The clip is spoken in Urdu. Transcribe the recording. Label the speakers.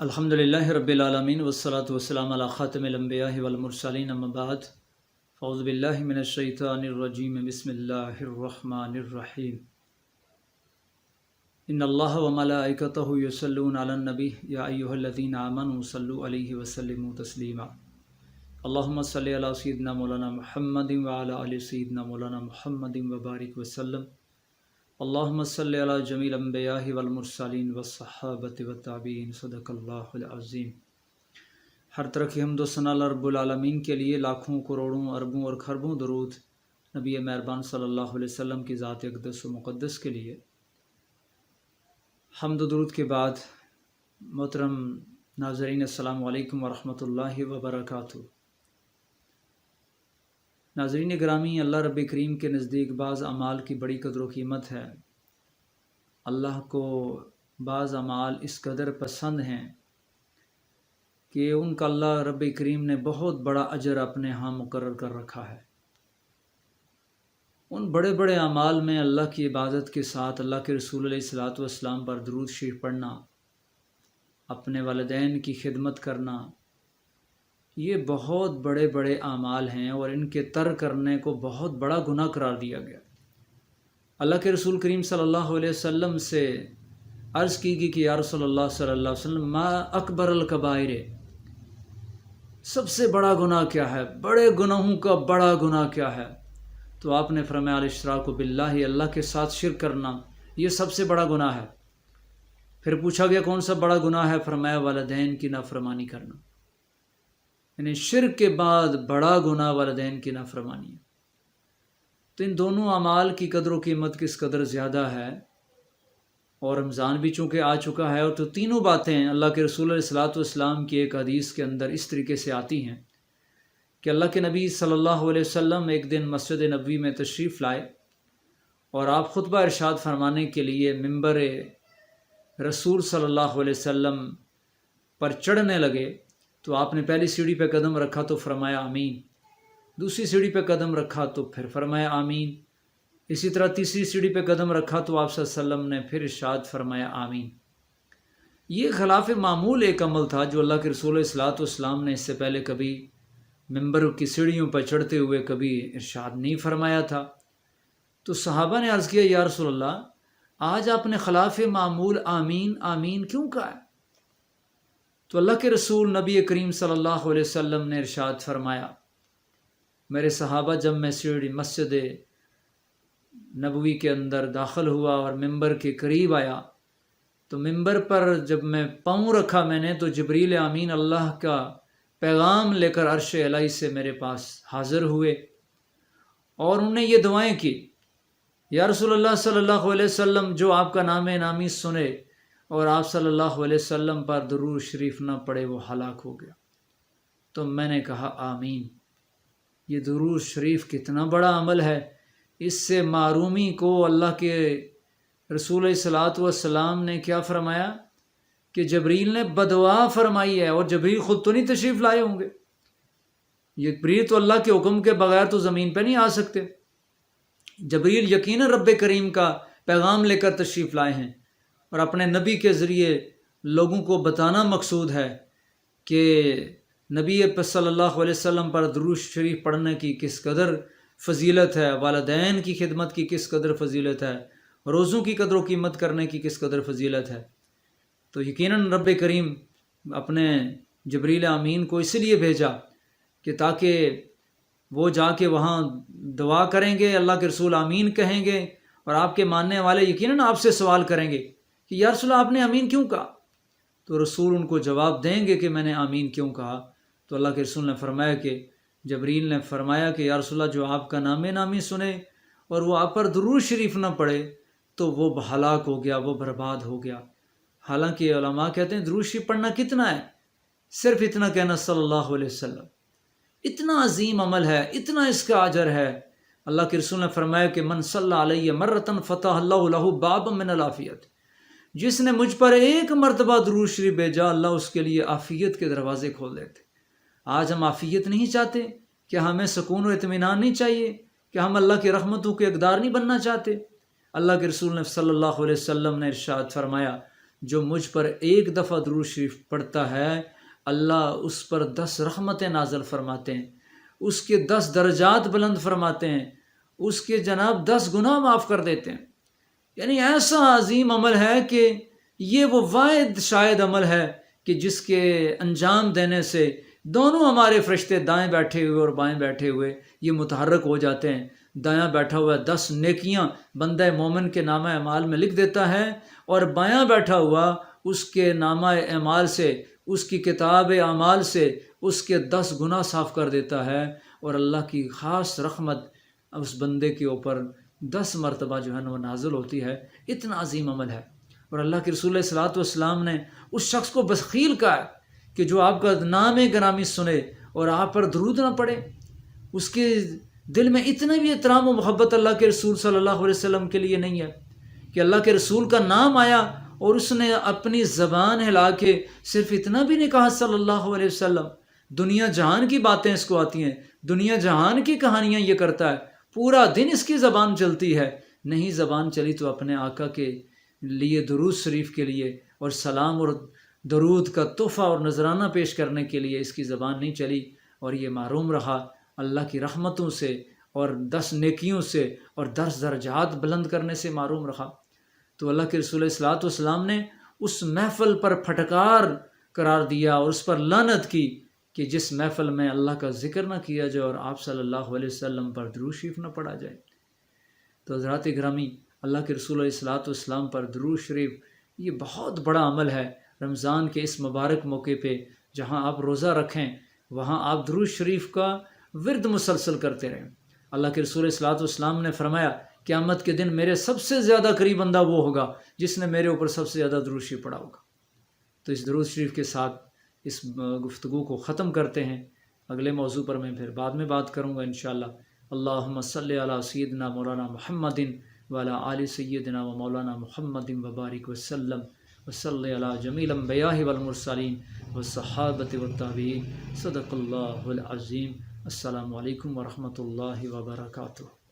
Speaker 1: الحمدللہ رب العالمین والصلاة والسلام علی خاتم الانبیاء والمرسلین اما بعد فاعوذ باللہ من الشیطان الرجیم بسم اللہ الرحمن الرحیم ان اللہ وملائکتہ یصلون علی النبی یا ایہا الذین آمنوا صلوا علیہ وسلموا تسلیما اللہم صلی علی سیدنا مولانا محمد وعلی آل سیدنا مولانا محمد وبارک وسلم اللہم صلی علی جمیع الانبیاء والمرسلین والصحابۃ والتابعین صدق اللہ العظیم۔ ہر طرح کی حمد و ثنا اللہ رب العالمین کے لیے، لاکھوں کروڑوں اربوں اور خربوں درود نبی مہربان صلی اللہ علیہ وسلم کی ذات اقدس و مقدس کے لیے۔ حمد و درود کے بعد محترم ناظرین، السلام علیکم ورحمۃ اللہ وبرکاتہ۔ ناظرین گرامی، اللہ رب کریم کے نزدیک بعض اعمال کی بڑی قدر و قیمت ہے۔ اللہ کو بعض اعمال اس قدر پسند ہیں کہ ان کا اللہ رب کریم نے بہت بڑا اجر اپنے ہاں مقرر کر رکھا ہے۔ ان بڑے بڑے اعمال میں اللہ کی عبادت کے ساتھ اللہ کے رسول علیہ الصلوۃ والسلام پر درود شریف پڑھنا، اپنے والدین کی خدمت کرنا، یہ بہت بڑے بڑے اعمال ہیں اور ان کے ترک کرنے کو بہت بڑا گناہ قرار دیا گیا۔ اللہ کے رسول کریم صلی اللہ علیہ وسلم سے عرض کی گئی کہ یا رسول اللہ صلی اللہ علیہ وسلم، ما اکبر الکبائر، سب سے بڑا گناہ کیا ہے؟ بڑے گناہوں کا بڑا گناہ کیا ہے؟ تو آپ نے فرمایا الاشراک باللہ، اللہ کے ساتھ شرک کرنا، یہ سب سے بڑا گناہ ہے۔ پھر پوچھا گیا کون سا بڑا گناہ ہے؟ فرمایا والدین کی نافرمانی کرنا، یعنی شرک کے بعد بڑا گناہ والدین کی نافرمانی ہے۔ تو ان دونوں اعمال کی قدر و قیمت کس قدر زیادہ ہے، اور رمضان بھی چونکہ آ چکا ہے، اور تو تینوں باتیں اللہ کے رسول علیہ الصلوۃ والسلام کی ایک حدیث کے اندر اس طریقے سے آتی ہیں کہ اللہ کے نبی صلی اللہ علیہ وسلم ایک دن مسجد نبوی میں تشریف لائے اور آپ خطبہ ارشاد فرمانے کے لیے ممبر رسول صلی اللہ علیہ وسلم پر چڑھنے لگے۔ تو آپ نے پہلی سیڑھی پہ قدم رکھا تو فرمایا آمین، دوسری سیڑھی پہ قدم رکھا تو پھر فرمایا آمین، اسی طرح تیسری سیڑھی پہ قدم رکھا تو آپ صلی اللہ علیہ وسلم نے پھر ارشاد فرمایا آمین۔ یہ خلاف معمول ایک عمل تھا جو اللہ کے رسول علیہ الصلوۃ والسلام نے اس سے پہلے کبھی ممبر کی سیڑھیوں پر چڑھتے ہوئے کبھی ارشاد نہیں فرمایا تھا۔ تو صحابہ نے عرض کیا یا رسول اللہ، آج آپ نے خلاف معمول آمین آمین کیوں کہا ہے؟ تو اللہ کے رسول نبی کریم صلی اللہ علیہ وسلم نے ارشاد فرمایا، میرے صحابہ، جب میں سیڑھی مسجد نبوی کے اندر داخل ہوا اور ممبر کے قریب آیا تو ممبر پر جب میں پاؤں رکھا میں نے، تو جبریل امین اللہ کا پیغام لے کر عرش الہی سے میرے پاس حاضر ہوئے اور انہوں نے یہ دعائیں کی، یا رسول اللہ صلی اللہ علیہ وسلم، جو آپ کا نام نامی سنے اور آپ صلی اللہ علیہ وسلم پر درود شریف نہ پڑھے وہ ہلاک ہو گیا۔ تو میں نے کہا آمین۔ یہ درود شریف کتنا بڑا عمل ہے، اس سے معرومی کو اللہ کے رسول علیہ الصلوۃ والسلام نے کیا فرمایا کہ جبریل نے بدعا فرمائی ہے، اور جبریل خود تو نہیں تشریف لائے ہوں گے، جبریل تو اللہ کے حکم کے بغیر تو زمین پہ نہیں آ سکتے، جبریل یقیناً رب کریم کا پیغام لے کر تشریف لائے ہیں، اور اپنے نبی کے ذریعے لوگوں کو بتانا مقصود ہے کہ نبی صلی اللہ علیہ وسلم پر درود شریف پڑھنے کی کس قدر فضیلت ہے، والدین کی خدمت کی کس قدر فضیلت ہے، روزوں کی قدر و قیمت کرنے کی کس قدر فضیلت ہے۔ تو یقیناً رب کریم اپنے جبریل امین کو اس لیے بھیجا کہ تاکہ وہ جا کے وہاں دعا کریں گے، اللہ کے رسول آمین کہیں گے، اور آپ کے ماننے والے یقیناً آپ سے سوال کریں گے کہ یا رسول اللہ آپ نے آمین کیوں کہا؟ تو رسول ان کو جواب دیں گے کہ میں نے آمین کیوں کہا۔ تو اللہ کے رسول نے فرمایا کہ جبریل نے فرمایا کہ یا رسول اللہ، جو آپ کا نام نامی سنے اور وہ آپ پر درود شریف نہ پڑھے تو وہ ہلاک ہو گیا، وہ برباد ہو گیا۔ حالانکہ علماء کہتے ہیں درود شریف پڑھنا کتنا ہے؟ صرف اتنا کہنا صلی اللہ علیہ وسلم، اتنا عظیم عمل ہے، اتنا اس کا اجر ہے۔ اللہ کے رسول نے فرمایا کہ من صلی علیہ مرتن فتح اللہ لہ بابا من العافیت، جس نے مجھ پر ایک مرتبہ درود شریف بھیجا، اللہ اس کے لیے عافیت کے دروازے کھول دیتے۔ آج ہم عافیت نہیں چاہتے کہ ہمیں سکون و اطمینان نہیں چاہیے، کہ ہم اللہ کی رحمتوں کے حقدار نہیں بننا چاہتے۔ اللہ کے رسول نے صلی اللہ علیہ وسلم نے ارشاد فرمایا، جو مجھ پر ایک دفعہ درود شریف پڑھتا ہے اللہ اس پر 10 رحمتیں نازل فرماتے ہیں، اس کے 10 درجات بلند فرماتے ہیں، اس کے جناب 10 گناہ معاف کر دیتے ہیں۔ یعنی ایسا عظیم عمل ہے کہ یہ وہ واحد شاید عمل ہے کہ جس کے انجام دینے سے دونوں ہمارے فرشتے دائیں بیٹھے ہوئے اور بائیں بیٹھے ہوئے یہ متحرک ہو جاتے ہیں۔ دایاں بیٹھا ہوا 10 نیکیاں بندہ مومن کے نامہ اعمال میں لکھ دیتا ہے، اور بایاں بیٹھا ہوا اس کے نامہ اعمال سے، اس کی کتاب اعمال سے اس کے 10 گناہ صاف کر دیتا ہے، اور اللہ کی خاص رحمت اس بندے کے اوپر 10 مرتبہ جو ہے نا وہ نازل ہوتی ہے۔ اتنا عظیم عمل ہے، اور اللہ کے رسول علیہ الصلوۃ والسلام نے اس شخص کو بخیل کہا ہے کہ جو آپ کا نام گرامی سنے اور آپ پر درود نہ پڑے۔ اس کے دل میں اتنا بھی احترام و محبت اللہ کے رسول صلی اللہ علیہ وسلم کے لیے نہیں ہے کہ اللہ کے رسول کا نام آیا اور اس نے اپنی زبان ہلا کے صرف اتنا بھی نہیں کہا صلی اللہ علیہ وسلم۔ دنیا جہان کی باتیں اس کو آتی ہیں، دنیا جہان کی کہانیاں یہ کرتا ہے، پورا دن اس کی زبان چلتی ہے، نہیں زبان چلی تو اپنے آقا کے لیے درود شریف کے لیے اور سلام اور درود کا تحفہ اور نذرانہ پیش کرنے کے لیے اس کی زبان نہیں چلی، اور یہ محروم رہا اللہ کی رحمتوں سے اور 10 نیکیوں سے اور 10 درجات بلند کرنے سے محروم رہا۔ تو اللہ کے رسول علیہ الصلوۃ والسلام نے اس محفل پر پھٹکار قرار دیا اور اس پر لعنت کی کہ جس محفل میں اللہ کا ذکر نہ کیا جائے اور آپ صلی اللہ علیہ وسلم پر درود شریف نہ پڑھا جائے۔ تو حضرات گرامی، اللہ کے رسول علیہ الصلوۃ والسلام پر درود شریف یہ بہت بڑا عمل ہے۔ رمضان کے اس مبارک موقع پہ جہاں آپ روزہ رکھیں وہاں آپ درود شریف کا ورد مسلسل کرتے رہیں۔ اللہ کے رسول علیہ الصلوۃ والسلام نے فرمایا قیامت کے دن میرے سب سے زیادہ قریب بندہ وہ ہوگا جس نے میرے اوپر سب سے زیادہ درود شریف پڑھا ہوگا۔ تو اس درود شریف کے ساتھ اس گفتگو کو ختم کرتے ہیں۔ اگلے موضوع پر میں پھر بعد میں بات کروں گا انشاءاللہ۔ اللہم صلی علی سیدنا مولانا محمد وعلی آل سیدنا و مولانا محمد وبارک وسلم وصلی علی جمیع الانبیاء والمرسلین والصحابۃ والتابعین۔ صدق اللہ العظیم۔ السلام علیکم ورحمۃ اللہ وبرکاتہ۔